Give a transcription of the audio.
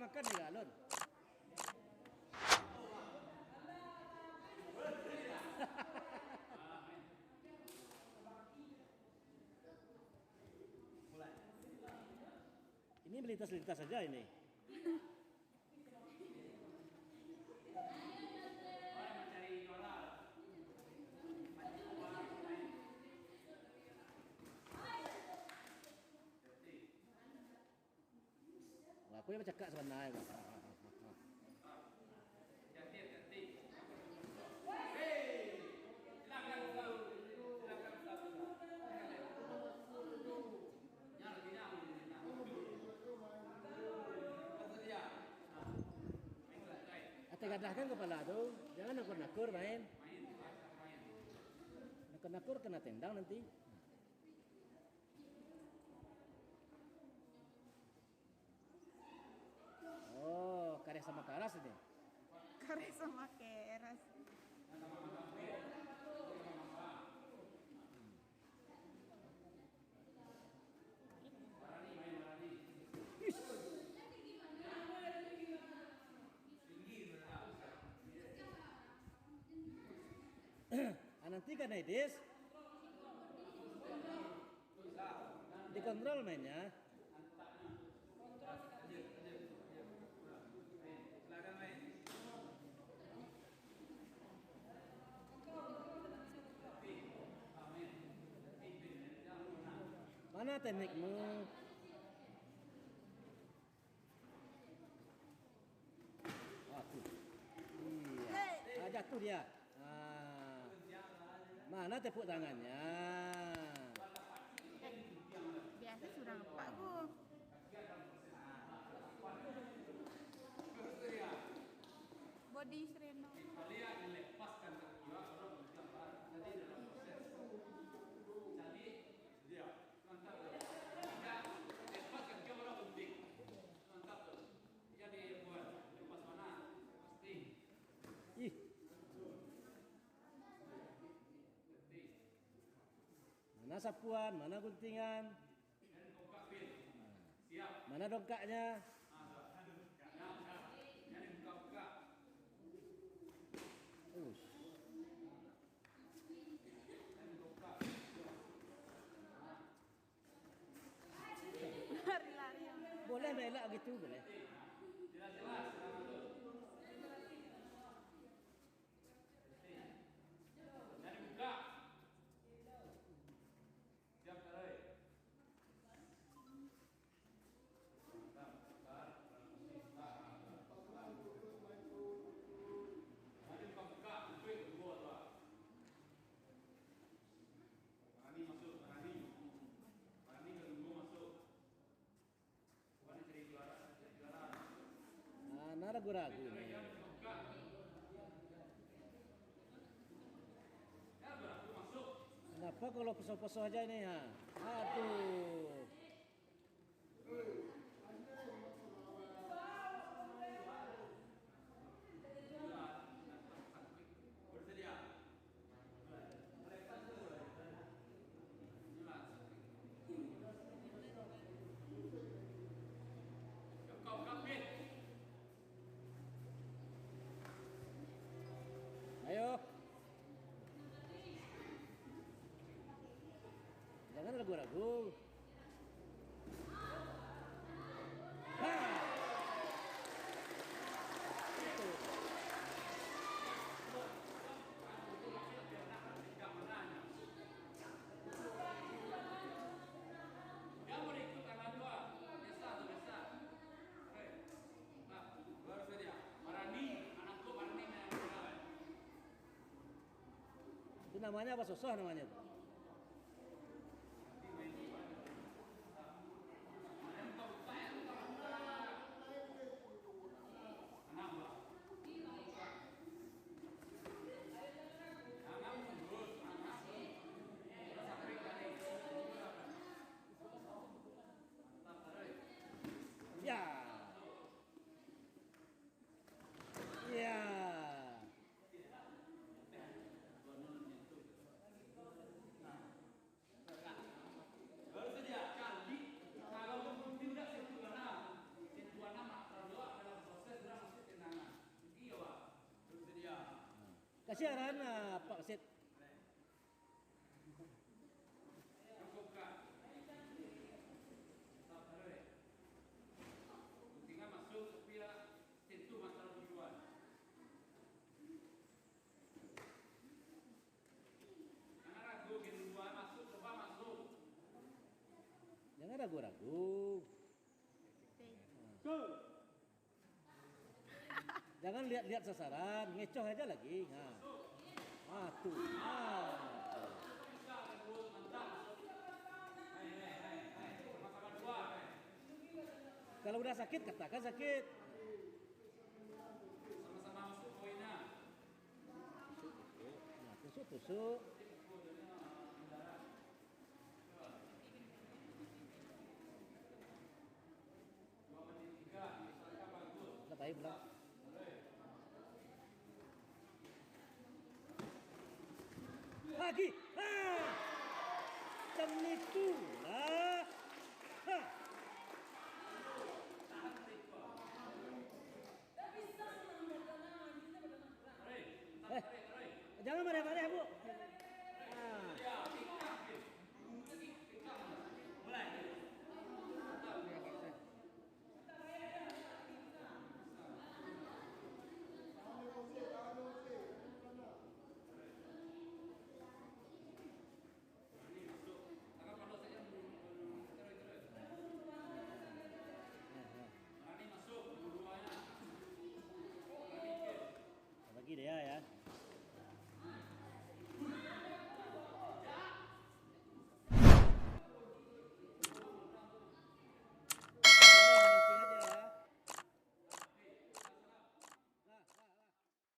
makan nih galon. Ini melintas-lintas saja ini. Aku yang bercakap sebenarnya. Tegadahkan kepala tuh, jangan nakur-nakur main. Nakur-nakur kena tendang nanti. Oh, karet sama keras ini. Karet sama keras. Nanti kan Edis dikontrol mainnya. Mana teknikmu? Waduh. Iya. Jatuh dia. Mana tepuk tangannya? Biasa sudah ngepak gua. Body Sreno. Kalian melepaskan jiwa orang bergambar. Jadi dalam proses. Jadi dia mantap. Tidak lepaskan jiwa orang penting. Mantap tuh. Jadi buat lepas mana? Pasti. Ih. Mana sapuan, mana guntingan, mana dongkaknya. Lari-lari. Boleh melak gitu, boleh. Jelas-jelas. Dari buka. Siap tarik. Mari buka, buka kedua tu. Marani masuk, Marani. Marani kedua masuk. Bukan cari juara. Nah, ragu-ragu nih. Kenapa kalau poso-poso aja ini ya? Aduh. Ayo. Jangan ragu-ragu. Itu namanya apa? Sosoh namanya tuh. Ya. Ya. siaran Pak Wasit. Cukup kak. Tinggal masuk supaya tentu masalah tujuan. Jangan ragu, gitu dua masuk, coba masuk. Jangan ragu-ragu. Jangan lihat-lihat sasaran, ngecoh aja lagi. Nah. Tuh. Sama-sama dua. Kalau udah sakit, katakan sakit. Sama-sama masuk poinnya. Nah, tusuk. Udah baik belum? Lagi. Macam itu.